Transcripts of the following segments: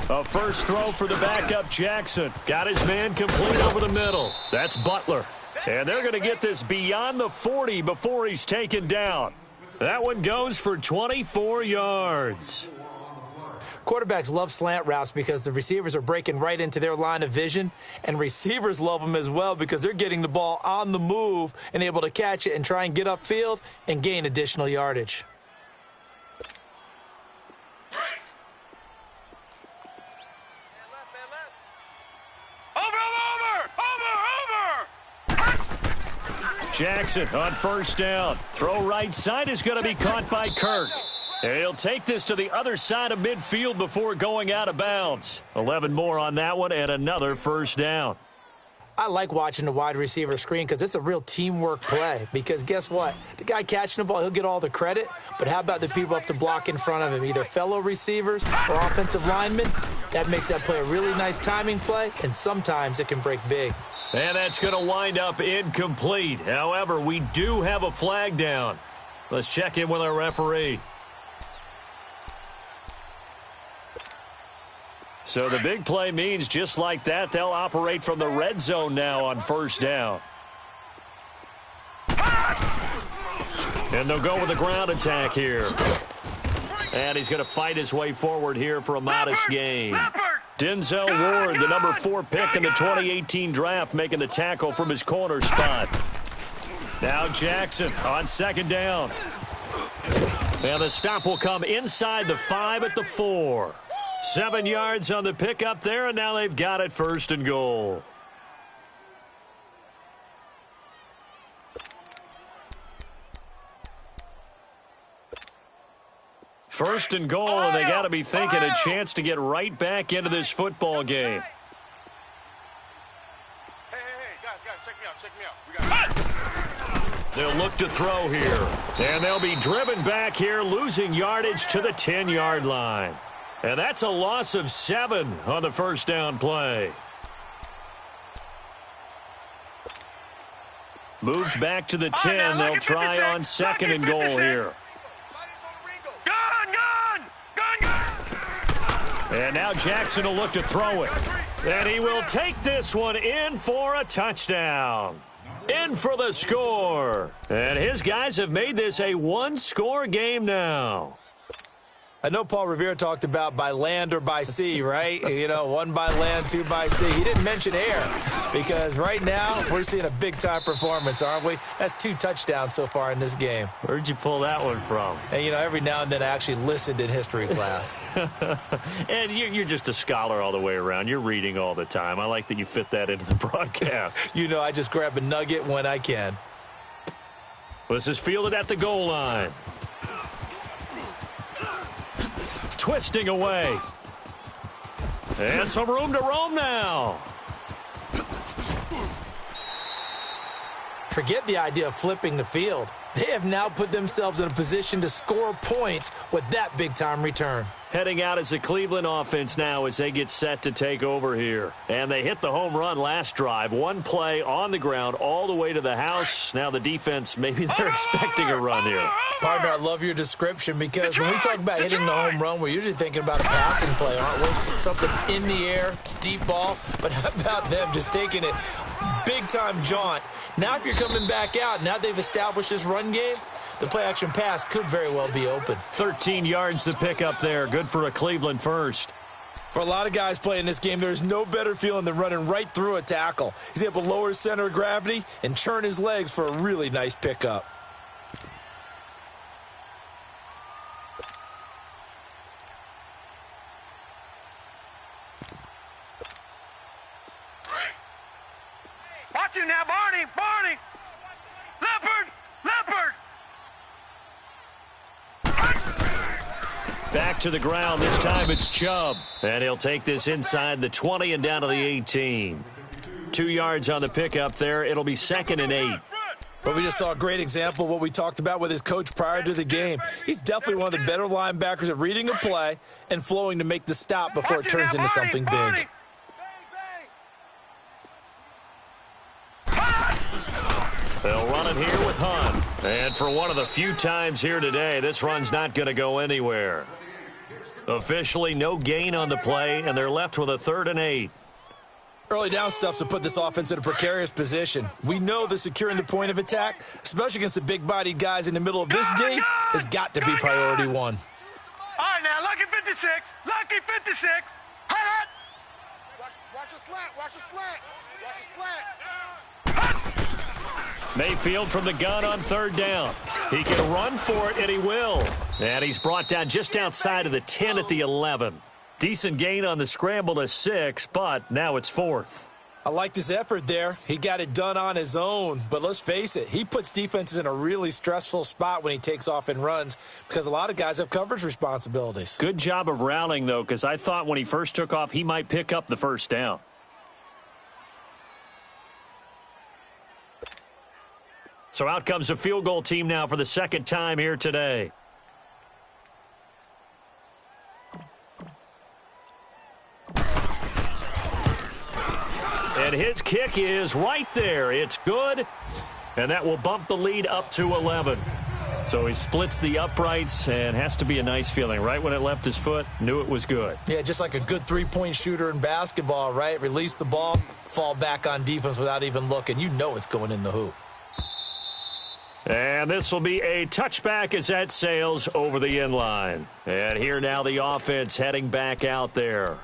A first throw for the backup Jackson. Got his man complete over the middle. That's Butler. And they're going to get this beyond the 40 before he's taken down. That one goes for 24 yards. Quarterbacks love slant routes because the receivers are breaking right into their line of vision, and receivers love them as well because they're getting the ball on the move and able to catch it and try and get upfield and gain additional yardage. Jackson on first down. Throw right side is going to be caught by Kirk. And he'll take this to the other side of midfield before going out of bounds. 11 more on that one and another first down. I like watching the wide receiver screen because it's a real teamwork play. Because guess what? The guy catching the ball, he'll get all the credit. But how about the people up to block in front of him, either fellow receivers or offensive linemen? That makes that play a really nice timing play, and sometimes it can break big. And that's going to wind up incomplete. However, we do have a flag down. Let's check in with our referee. So the big play means just like that, they'll operate from the red zone now on first down. And they'll go with a ground attack here. And he's going to fight his way forward here for a modest gain. Denzel Ward, the number 4 pick in the 2018 draft, making the tackle from his corner spot. Now Jackson on second down. And the stop will come inside the 5 at the 4. 7 yards on the pickup there, and now they've got it first and goal. First and goal, and they got to be thinking a chance to get right back into this football game. Hey, guys, check me out. They'll look to throw here, and they'll be driven back here, losing yardage to the 10-yard line. And that's a loss of 7 on the first down play. Moved back to the 10. They'll try on second and goal here. And now Jackson will look to throw it. And he will take this one in for a touchdown. In for the score. And his guys have made this a one-score game now. I know Paul Revere talked about by land or by sea, right? You know, 1 by land, 2 by sea. He didn't mention air because right now we're seeing a big-time performance, aren't we? That's 2 touchdowns so far in this game. Where'd you pull that one from? And, you know, every now and then I actually listened in history class. And you're just a scholar all the way around. You're reading all the time. I like that you fit that into the broadcast. You know, I just grab a nugget when I can. This is fielded at the goal line. Twisting away. And some room to roam now. Forget the idea of flipping the field. They have now put themselves in a position to score points with that big-time return. Heading out as a Cleveland offense now as they get set to take over here. And they hit the home run last drive. 1 play on the ground all the way to the house. Now the defense, maybe they're expecting a run here. Partner, I love your description because when we talk about hitting the home run, we're usually thinking about a passing play, aren't we? Something in the air, deep ball. But how about them just taking it big-time jaunt? Now if you're coming back out, now they've established this run game, the play-action pass could very well be open. 13 yards to pick up there. Good for a Cleveland first. For a lot of guys playing this game, there's no better feeling than running right through a tackle. He's able to lower his center of gravity and churn his legs for a really nice pickup. Watch you now, Barney! Leopard! Back to the ground. This time it's Chubb. And he'll take this inside the 20 and down to the 18. 2 yards on the pickup there. It'll be 2nd and 8. But we just saw a great example of what we talked about with his coach prior to the game. He's definitely one of the better linebackers at reading a play and flowing to make the stop before it turns into something big. They'll run it here with Hunt. And for one of the few times here today, this run's not going to go anywhere. Officially no gain on the play, and they're left with a 3rd and 8. Early down stuff's to put this offense in a precarious position. We know that securing the point of attack, especially against the big-bodied guys in the middle of this D, has got to be priority 1. All right, now, lucky 56. Lucky 56. Hot. Watch the slant. Watch the slant. Watch the slant. Mayfield from the gun on 3rd down. He can run for it, and he will. And he's brought down just outside of the 10 at the 11. Decent gain on the scramble to 6, but now it's 4th. I liked his effort there. He got it done on his own. But let's face it, he puts defenses in a really stressful spot when he takes off and runs because a lot of guys have coverage responsibilities. Good job of rallying, though, because I thought when he first took off, he might pick up the 1st down. So out comes a field goal team now for the 2nd time here today. And his kick is right there. It's good, and that will bump the lead up to 11. So he splits the uprights, and has to be a nice feeling. Right when it left his foot, knew it was good. Yeah, just like a good three-point shooter in basketball, right? Release the ball, fall back on defense without even looking. You know it's going in the hoop. And this will be a touchback as that sails over the end line. And here now the offense heading back out there.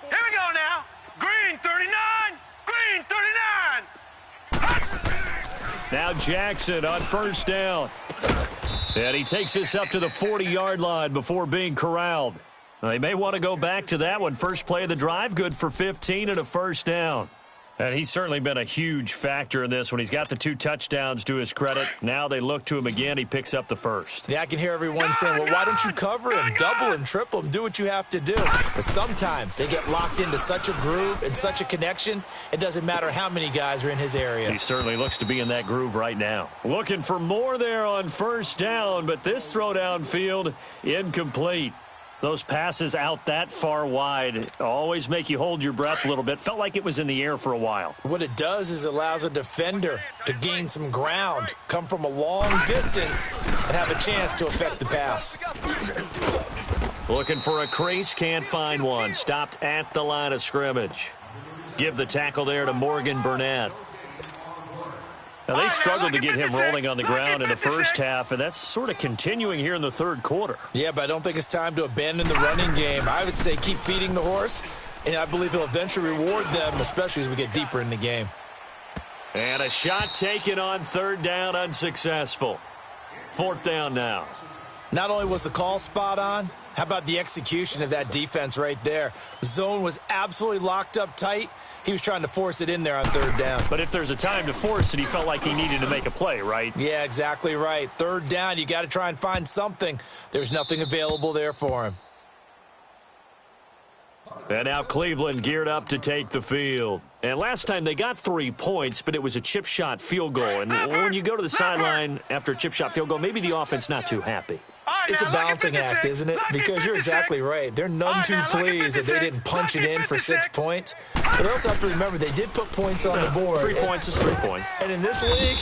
Here we go now. Green 39. Green 39. Now Jackson on 1st down. And he takes this up to the 40-yard line before being corralled. They may want to go back to that one. First play of the drive, good for 15 and a 1st down. And he's certainly been a huge factor in this when he's got the 2 touchdowns to his credit. Now they look to him again. He picks up the 1st. Yeah, I can hear everyone saying, well, why don't you cover him, double him, triple him, do what you have to do. But sometimes they get locked into such a groove and such a connection, it doesn't matter how many guys are in his area. He certainly looks to be in that groove right now. Looking for more there on 1st down, but this throw downfield incomplete. Those passes out that far wide always make you hold your breath a little bit. Felt like it was in the air for a while. What it does is it allows a defender to gain some ground, come from a long distance, and have a chance to affect the pass. Looking for a crease, can't find one. Stopped at the line of scrimmage. Give the tackle there to Morgan Burnett. Now, they struggled to get him rolling on the ground in the first half, and that's sort of continuing here in the 3rd quarter. Yeah, but I don't think it's time to abandon the running game. I would say keep feeding the horse, and I believe he'll eventually reward them, especially as we get deeper in the game. And a shot taken on 3rd down, unsuccessful. 4th down now. Not only was the call spot on, how about the execution of that defense right there? The zone was absolutely locked up tight. He was trying to force it in there on 3rd down. But if there's a time to force it, he felt like he needed to make a play, right? Yeah, exactly right. 3rd down, you got to try and find something. There's nothing available there for him. And now Cleveland geared up to take the field. And last time they got 3 points, but it was a chip shot field goal. And when you go to the sideline after a chip shot field goal, maybe the offense not too happy. It's a balancing act, isn't it? Because you're exactly right. They're none too pleased that they didn't punch it in for 6 points. But they also have to remember they did put points on the board. 3 points is 3 points. And in this league,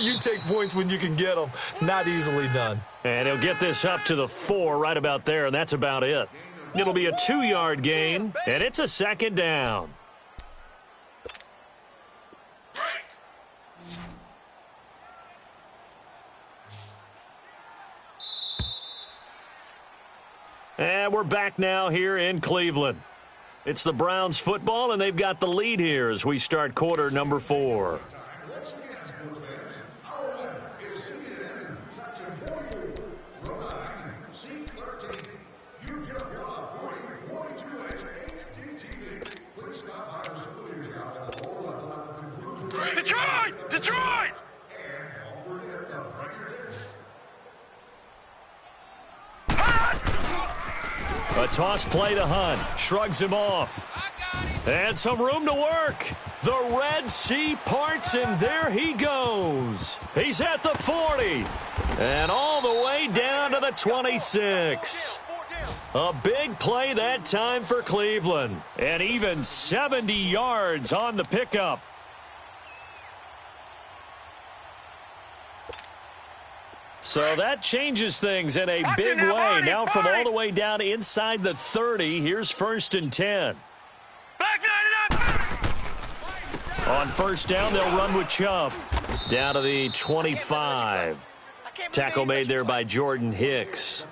you take points when you can get them. Not easily done. And he'll get this up to the 4 right about there, and that's about it. It'll be a 2-yard gain, and it's a 2nd down. And we're back now here in Cleveland. It's the Browns football, and they've got the lead here as we start quarter number 4. Detroit! Detroit! A toss play to Hunt. Shrugs him off. And some room to work. The Red Sea parts, and there he goes. He's at the 40. And all the way down to the 26. A big play that time for Cleveland. And even 70 yards on the pickup. So that changes things in a big way. Now from all the way down inside the 30, here's 1st and 10. On first down, they'll run with Chubb. Down to the 25. Tackle made there by Jordan Hicks.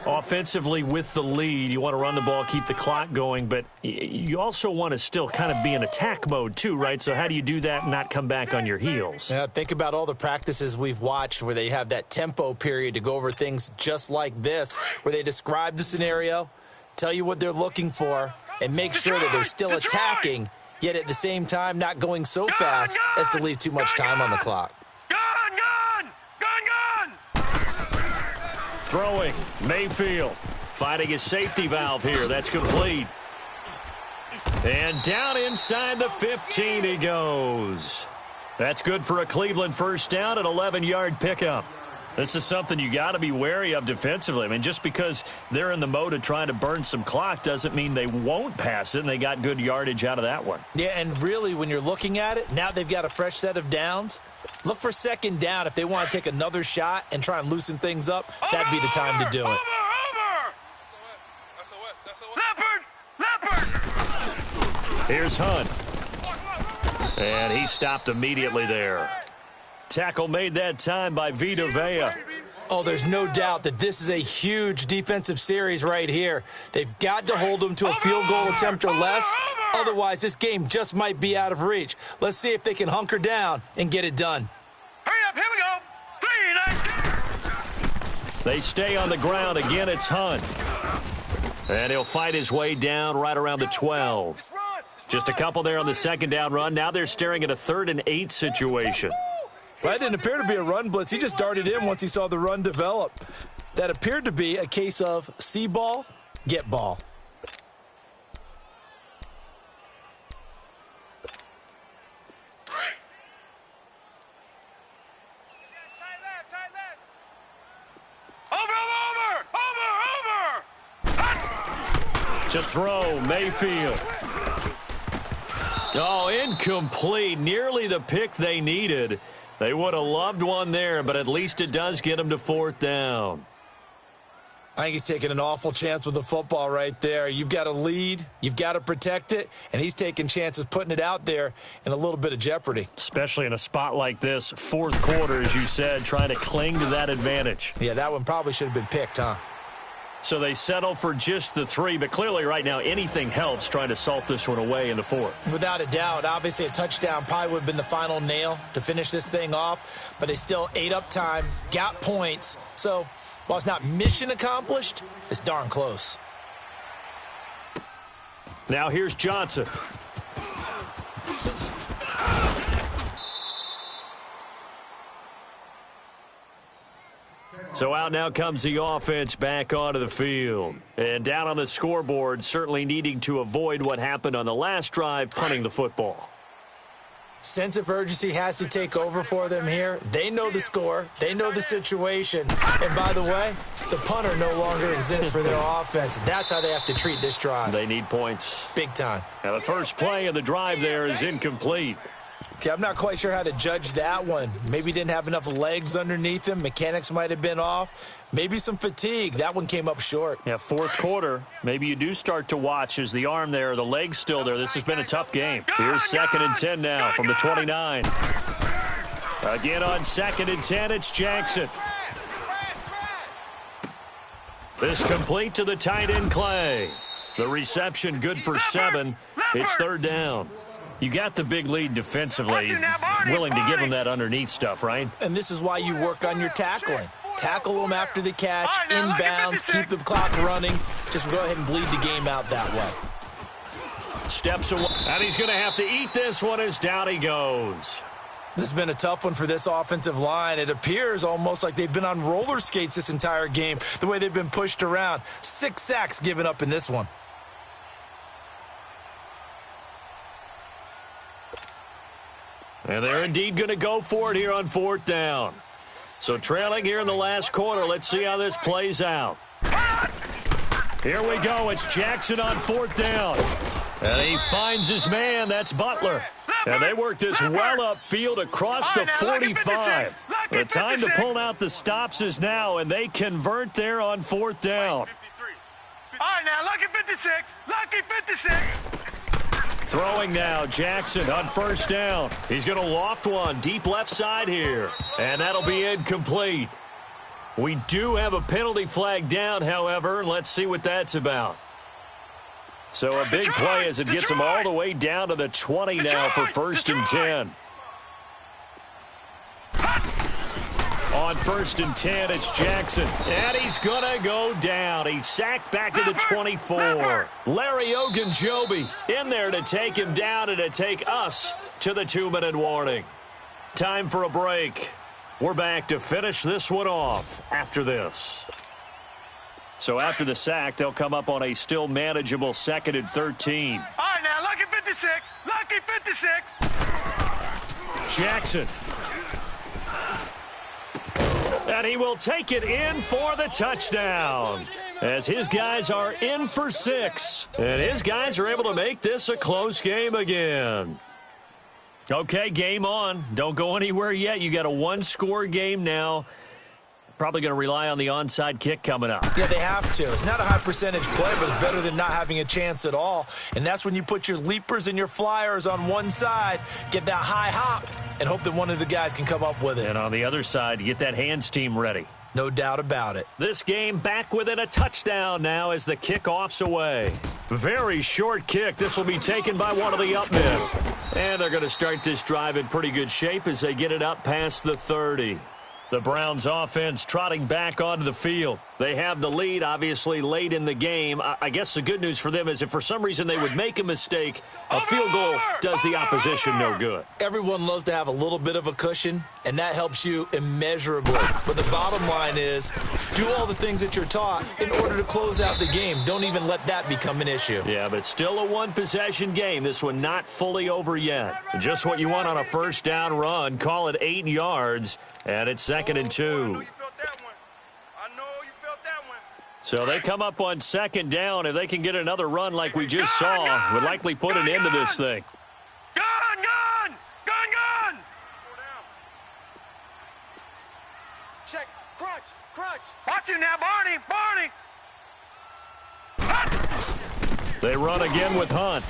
Offensively with the lead, you want to run the ball, keep the clock going, but you also want to still kind of be in attack mode too, right? So how do you do that and not come back on your heels? Yeah, think about all the practices we've watched where they have that tempo period to go over things just like this, where they describe the scenario, tell you what they're looking for, and make sure that they're still attacking, yet at the same time not going so fast as to leave too much time on the clock. Throwing, Mayfield, finding his safety valve here. That's complete. And down inside the 15 he goes. That's good for a Cleveland first down, an 11-yard pickup. This is something you got to be wary of defensively. I mean, just because they're in the mode of trying to burn some clock doesn't mean they won't pass it, and they got good yardage out of that one. Yeah, and really, when you're looking at it, now they've got a fresh set of downs. Look for second down if they want to take another shot and try and loosen things up. That'd be the time to do it. Here's Hunt. And he stopped immediately there. Tackle made that time by Vita Vea. Oh, there's no doubt that this is a huge defensive series right here. They've got to hold them to a field goal attempt or less. Otherwise, this game just might be out of reach. Let's see if they can hunker down and get it done. Hurry up, here we go. They stay on the ground. Again, it's Hunt. And he'll fight his way down right around the 12. Just a couple there on the second down run. Now they're staring at a 3rd and 8 situation. Well, that didn't appear to be a run blitz. He just darted in once he saw the run develop. That appeared to be a case of see ball, get ball. To throw, Mayfield. Oh, incomplete. Nearly the pick they needed. They would have loved one there, but at least it does get them to 4th down. I think he's taking an awful chance with the football right there. You've got to lead, you've got to protect it, and he's taking chances putting it out there in a little bit of jeopardy. Especially in a spot like this, 4th quarter, as you said, trying to cling to that advantage. Yeah, that one probably should have been picked, huh? So they settle for just the 3, but clearly right now anything helps trying to salt this one away in the 4th. Without a doubt. Obviously a touchdown probably would have been the final nail to finish this thing off, but they still ate up time, got points. So while it's not mission accomplished, it's darn close. Now here's Johnson. So out now comes the offense back onto the field. And down on the scoreboard, certainly needing to avoid what happened on the last drive, punting the football. Sense of urgency has to take over for them here. They know the score. They know the situation. And by the way, the punter no longer exists for their offense. That's how they have to treat this drive. They need points. Big time. Now the first play of the drive there is incomplete. Okay, I'm not quite sure how to judge that one. Maybe didn't have enough legs underneath him. Mechanics might have been off. Maybe some fatigue. That one came up short. Yeah, 4th quarter. Maybe you do start to watch as the arm there, the leg's still there. This has been a tough game. Here's 2nd and 10 now from the 29. Again on 2nd and 10, it's Jackson. This complete to the tight end, Clay. The reception good for 7. It's 3rd down. You got the big lead defensively, willing to give them that underneath stuff, right? And this is why you work on your tackling. Tackle them after the catch, inbounds, keep the clock running. Just go ahead and bleed the game out that way. Steps away, and he's going to have to eat this one as down he goes. This has been a tough one for this offensive line. It appears almost like they've been on roller skates this entire game, the way they've been pushed around. 6 sacks given up in this one. And they're indeed going to go for it here on 4th down. So trailing here in the last quarter. Let's see how this plays out. Here we go. It's Jackson on 4th down. And he finds his man. That's Butler. And they work this well upfield across the 45. The time to pull out the stops is now, and they convert there on 4th down. All right, now, lucky 56. Lucky 56. Throwing now, Jackson on 1st down. He's going to loft one deep left side here. And that'll be incomplete. We do have a penalty flag down, however. Let's see what that's about. So a big play as it gets them all the way down to the 20 now for 1st and 10. On 1st and 10, it's Jackson. And he's going to go down. He's sacked back to the 24. Larry Ogunjobi in there to take him down and to take us to the 2-minute warning. Time for a break. We're back to finish this one off after this. So after the sack, they'll come up on a still manageable 2nd and 13. All right, now, lucky 56. Lucky 56. Jackson. And he will take it in for the touchdown. As his guys are in for 6. And his guys are able to make this a close game again. Okay, game on. Don't go anywhere yet. You got a 1-score game now. Probably going to rely on the onside kick coming up. Yeah, they have to. It's not a high percentage play, but it's better than not having a chance at all. And that's when you put your leapers and your flyers on one side, get that high hop, and hope that one of the guys can come up with it. And on the other side, get that hands team ready. No doubt about it. This game back within a touchdown now as the kickoff's away. Very short kick. This will be taken by one of the up men. And they're going to start this drive in pretty good shape as they get it up past the 30. The Browns offense trotting back onto the field. They have the lead, obviously, late in the game. I guess the good news for them is if for some reason they would make a mistake, a field goal does the opposition no good. Everyone loves to have a little bit of a cushion, and that helps you immeasurably. But the bottom line is, do all the things that you're taught in order to close out the game. Don't even let that become an issue. Yeah, but still a one-possession game. This one not fully over yet. Just what you want on a 1st down run. Call it 8 yards, and it's 2nd and 2. So they come up on 2nd down. If they can get another run like we just saw, would likely put an end to this thing. Gun! Check. Crunch. Watch you now, Barney. They run again with Hunt.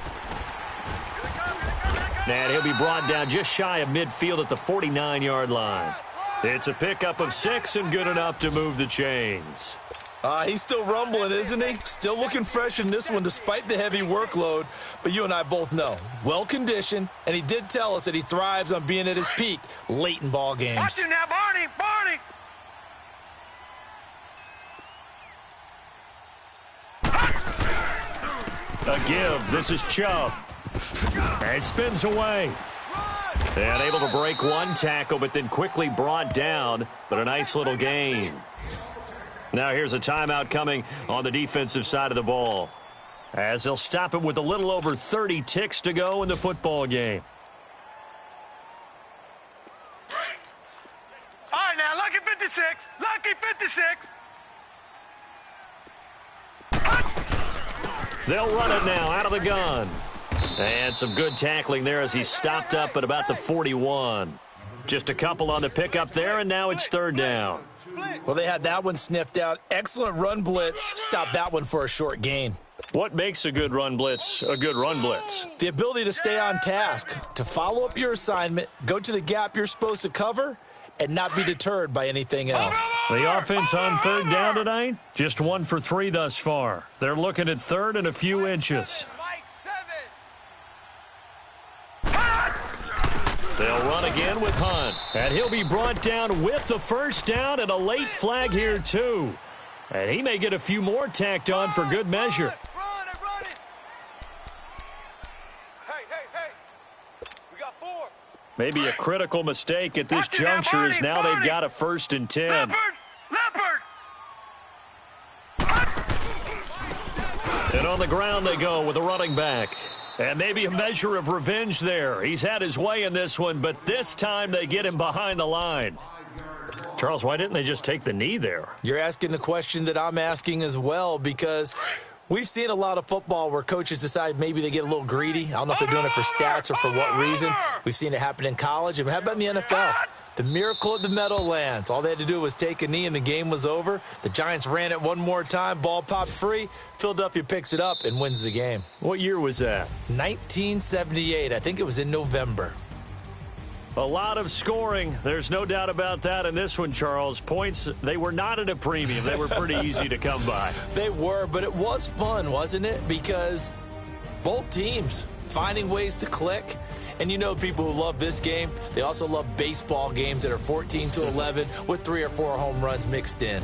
And he'll be brought down just shy of midfield at the 49-yard line. It's a pickup of 6 and good enough to move the chains. He's still rumbling, isn't he? Still looking fresh in this one despite the heavy workload. But you and I both know, well-conditioned, and he did tell us that he thrives on being at his peak late in ball games. Watch you now, Barney. A give. This is Chubb. And spins away. And able to break one tackle, but then quickly brought down. But a nice little gain. Now here's a timeout coming on the defensive side of the ball, as they'll stop it with a little over 30 ticks to go in the football game. All right, now, lucky 56. Lucky 56. They'll run it now out of the gun. And some good tackling there as he stopped up at about the 41. Just a couple on the pickup there, and now it's 3rd down. Well, they had that one sniffed out. Excellent run blitz. Stop that one for a short gain. What makes a good run blitz a good run blitz? The ability to stay on task, to follow up your assignment, go to the gap you're supposed to cover, and not be deterred by anything else. The offense on 3rd down tonight, just 1 for 3 thus far. They're looking at 3rd and a few inches. They'll run again with Hunt. And he'll be brought down with the 1st down and a late flag here, too. And he may get a few more tacked on for good measure. Run it. Hey. We got 4. Maybe a critical mistake at this juncture is now they've got a 1st and 10. And on the ground they go with a running back. And maybe a measure of revenge there. He's had his way in this one, but this time they get him behind the line. Charles, why didn't they just take the knee there? You're asking the question that I'm asking as well, because we've seen a lot of football where coaches decide maybe they get a little greedy. I don't know if they're doing it for stats or for what reason. We've seen it happen in college. And how about in the NFL? The miracle at the Meadowlands. All they had to do was take a knee and the game was over. The Giants ran it one more time. Ball popped free. Philadelphia picks it up and wins the game. What year was that? 1978. I think it was in November. A lot of scoring. There's no doubt about that in this one, Charles. Points, they were not at a premium. They were pretty easy to come by. They were, but it was fun, wasn't it? Because both teams finding ways to click. And you know people who love this game, they also love baseball games that are 14-11 with 3 or 4 home runs mixed in.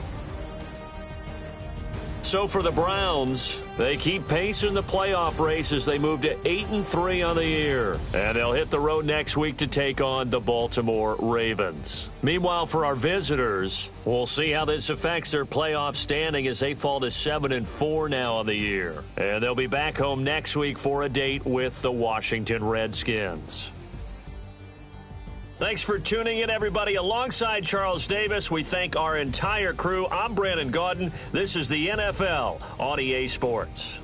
So for the Browns, they keep pace in the playoff race as they move to 8-3 on the year. And they'll hit the road next week to take on the Baltimore Ravens. Meanwhile, for our visitors, we'll see how this affects their playoff standing as they fall to 7-4 now on the year. And they'll be back home next week for a date with the Washington Redskins. Thanks for tuning in, everybody. Alongside Charles Davis, we thank our entire crew. I'm Brandon Gaudin. This is the NFL on EA Sports.